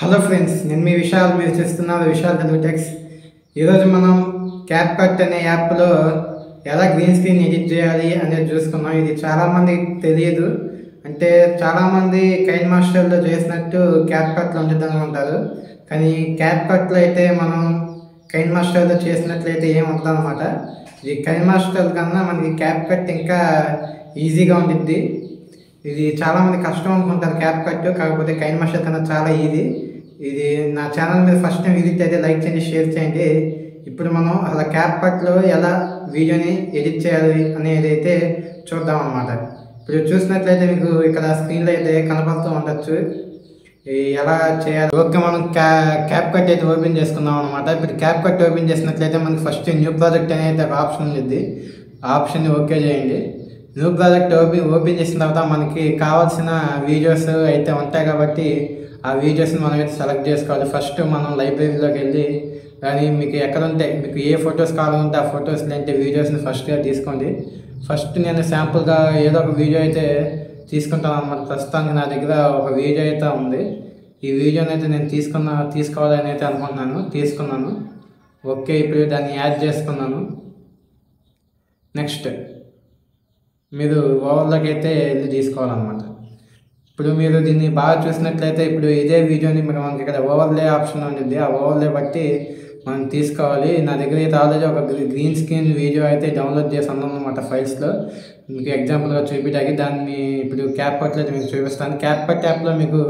Hello friends, నేను మీ విశాల్. మీరు చూస్తున్నారు విశాల్ తెలుగు టెక్స్. ఈరోజు మనం క్యాప్కట్ అనే యాప్లో ఎలా గ్రీన్ స్క్రీన్ ఎడిట్ చేయాలి అనేది చూసుకున్నాం. ఇది చాలామందికి తెలియదు. అంటే చాలామంది కైన్ మాస్టర్లో చేసినట్టు క్యాప్కట్లో ఉంటుందని ఉంటారు. కానీ క్యాప్కట్లో అయితే మనం కైన్ మాస్టర్లో చేసినట్లయితే ఏం ఉంటుంది అనమాట. ఇది కైన్ మాస్టర్ కన్నా మనకి క్యాప్కట్ ఇంకా ఈజీగా ఉంటుంది. ఇది చాలామంది కష్టం అనుకుంటారు క్యాప్కట్, కాకపోతే కైన్ మాస్టర్ కన్నా చాలా ఈజీ. ఇది నా ఛానల్ మీద ఫస్ట్ టైం విజిట్ అయితే లైక్ చేయండి, షేర్ చేయండి. ఇప్పుడు మనం అలా క్యాప్కట్లో ఎలా వీడియోని ఎడిట్ చేయాలి అనేది అయితే చూద్దాం అన్నమాట. ఇప్పుడు చూసినట్లయితే మీకు ఇక్కడ స్క్రీన్లో అయితే కనపడుతూ ఉండొచ్చు ఎలా చేయాలి. ఓకే, మనం క్యాప్కట్ అయితే ఓపెన్ చేసుకుందాం అనమాట. ఇప్పుడు క్యాప్కట్ ఓపెన్ చేసినట్లయితే మనకి ఫస్ట్ న్యూ ప్రాజెక్ట్ అనేది ఒక ఆప్షన్ ఉంది. ఆ ఆప్షన్ని ఓకే చేయండి. న్యూ ప్రాజెక్ట్ ఓపెన్ చేసిన తర్వాత మనకి కావాల్సిన వీడియోస్ అయితే ఉంటాయి కాబట్టి ఆ వీడియోస్ని మనం అయితే సెలెక్ట్ చేసుకోవాలి. ఫస్ట్ మనం లైబ్రరీలోకి వెళ్ళి కానీ మీకు ఎక్కడ ఉంటే మీకు ఏ ఫొటోస్ కావాలంటే ఆ ఫొటోస్ లేంటే వీడియోస్ని ఫస్ట్గా తీసుకోండి. ఫస్ట్ నేను శాంపుల్గా ఏదో ఒక వీడియో అయితే తీసుకుంటాను అన్నమాట. ప్రస్తుతానికి నా దగ్గర ఒక వీడియో అయితే ఉంది. ఈ వీడియోని అయితే నేను తీసుకోవాలని అయితే తీసుకున్నాను. ఓకే, ఇప్పుడు దాన్ని యాడ్ చేసుకున్నాను. నెక్స్ట్ మీరు ఓవర్లోకి అయితే వెళ్ళి తీసుకోవాలన్నమాట. ఇప్పుడు మీరు దీన్ని బాగా చూసినట్లయితే ఇప్పుడు ఇదే వీడియోని మనకి ఇక్కడ ఓవర్లే ఆప్షన్ ఉంటుంది. ఆ ఓవర్లే బట్టి మనం తీసుకోవాలి. నా దగ్గర అయితే ఆల్రెడీ ఒక గ్రీన్ స్క్రీన్ వీడియో అయితే డౌన్లోడ్ చేసి అన్నమాట ఫైల్స్లో. మీకు ఎగ్జాంపుల్గా చూపించాలి. దాన్ని ఇప్పుడు క్యాప్కట్లో అయితే మీకు చూపిస్తాను. క్యాప్కట్ యాప్లో మీకు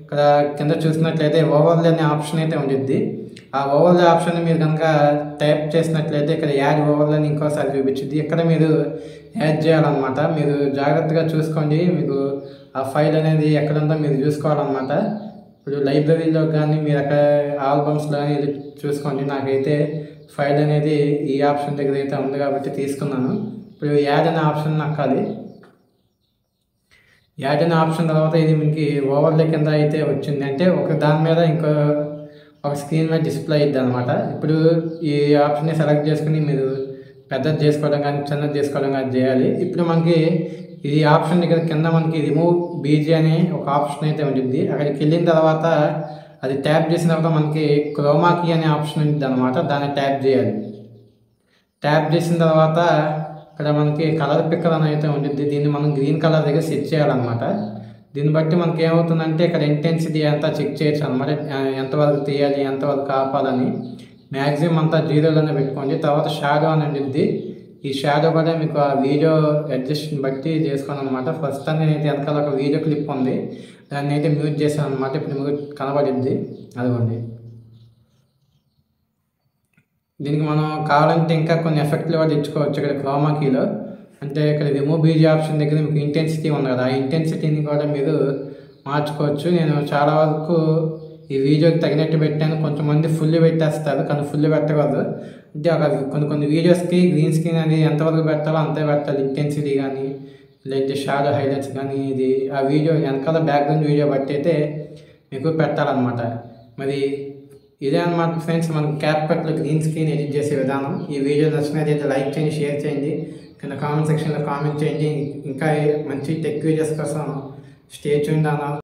ఇక్కడ కింద చూసినట్లయితే ఓవర్లే అనే ఆప్షన్ అయితే ఉంటుంది. ఆ ఓవర్లే ఆప్షన్ మీరు కనుక టైప్ చేసినట్లయితే ఇక్కడ యాడ్ ఓవర్లే అని ఇంకోసారి చూపించింది. ఇక్కడ మీరు యాడ్ చేయాలన్నమాట. మీరు జాగ్రత్తగా చూసుకోండి. మీకు ఆ ఫైల్ అనేది ఎక్కడ ఉందో మీరు చూసుకోవాలన్నమాట. ఇప్పుడు లైబ్రరీలో కానీ మీరు అక్కడ ఆల్బమ్స్లో కానీ ఇది చూసుకోండి. నాకైతే ఫైల్ అనేది ఈ ఆప్షన్ దగ్గర అయితే ఉంది కాబట్టి తీసుకున్నాను. ఇప్పుడు యాడ్ అనే ఆప్షన్ నొక్కాలి. యాడ్ అనే ఆప్షన్ తర్వాత ఇది మీకు ఓవర్లే కింద అయితే వచ్చింది. అంటే ఒక దాని మీద ఒక స్క్రీన్ మీద డిస్ప్లే అయ్యిద్ది అనమాట. ఇప్పుడు ఈ ఆప్షన్ని సెలెక్ట్ చేసుకుని మీరు పెద్దది చేసుకోవడం కానీ చిన్నది చేసుకోవడం కానీ చేయాలి. ఇప్పుడు మనకి ఈ ఆప్షన్ దగ్గర కింద మనకి రిమూవ్ బీజీ అనే ఒక ఆప్షన్ అయితే ఉంటుంది. అక్కడికి వెళ్ళిన తర్వాత అది ట్యాప్ చేసిన తర్వాత మనకి క్రోమాకీ అనే ఆప్షన్ ఉంటుంది అనమాట. దాన్ని ట్యాప్ చేయాలి. ట్యాప్ చేసిన తర్వాత ఇక్కడ మనకి కలర్ పిక్కర్ అని అయితే ఉంటుంది. దీన్ని మనం గ్రీన్ కలర్ దగ్గర సెట్ చేయాలన్నమాట. దీన్ని బట్టి మనకి ఏమవుతుందంటే ఇక్కడ ఇంటెన్సిటీ అంతా చెక్ చేయొచ్చు అనమాట. ఎంతవరకు తీయాలి, ఎంతవరకు ఆపాలని. మ్యాక్సిమం అంతా జీరోలోనే పెట్టుకోండి. తర్వాత షాడో అని ఉంటుంది. ఈ షాడో కూడా మీకు ఆ వీడియో అడ్జస్ట్ని బట్టి చేసుకోండి అనమాట. ప్రస్తుతానికి నేనైతే వెనకాల ఒక వీడియో క్లిప్ ఉంది, దాన్ని అయితే మ్యూట్ చేశాను అనమాట. ఇప్పుడు మీకు కనబడింది, అదిగోండి. దీనికి మనం కావాలంటే ఇంకా కొన్ని ఎఫెక్ట్లు కూడా తెచ్చుకోవచ్చు. ఇక్కడ క్రోమాకీలో అంటే ఇక్కడ రిమూవ్ బీజీ ఆప్షన్ దగ్గర మీకు ఇంటెన్సిటీ ఉంది కదా, ఆ ఇంటెన్సిటీని కూడా మీరు మార్చుకోవచ్చు. నేను చాలా వరకు ఈ వీడియోకి తగినట్టు పెట్టాను. కొంతమంది ఫుల్ పెట్టేస్తారు, కానీ ఫుల్ పెట్టకూడదు. అంటే ఒక కొన్ని వీడియోస్కి గ్రీన్ స్క్రీన్ అనేది ఎంతవరకు పెట్టాలో అంతే పెట్టాలి. ఇంటెన్సిటీ కానీ లేదంటే షాడో హైలైట్స్ కానీ ఇది ఆ వీడియో వెనకాల బ్యాక్గ్రౌండ్ వీడియో బట్టి అయితే మీకు పెట్టాలన్నమాట. మరి ఇదే అన్నమాట ఫ్రెండ్స్, మనకు క్యాప్కట్లో గ్రీన్ స్క్రీన్ ఎడిట్ చేసే విధానం. ఈ వీడియో నచ్చినట్లయితే లైక్ చేయండి, షేర్ చేయండి, కింద కామెంట్ సెక్షన్లో కామెంట్ చేయండి. ఇంకా మంచి టెక్ వీడియోస్ కోసం స్టే ట్యూన్డ్ అన్న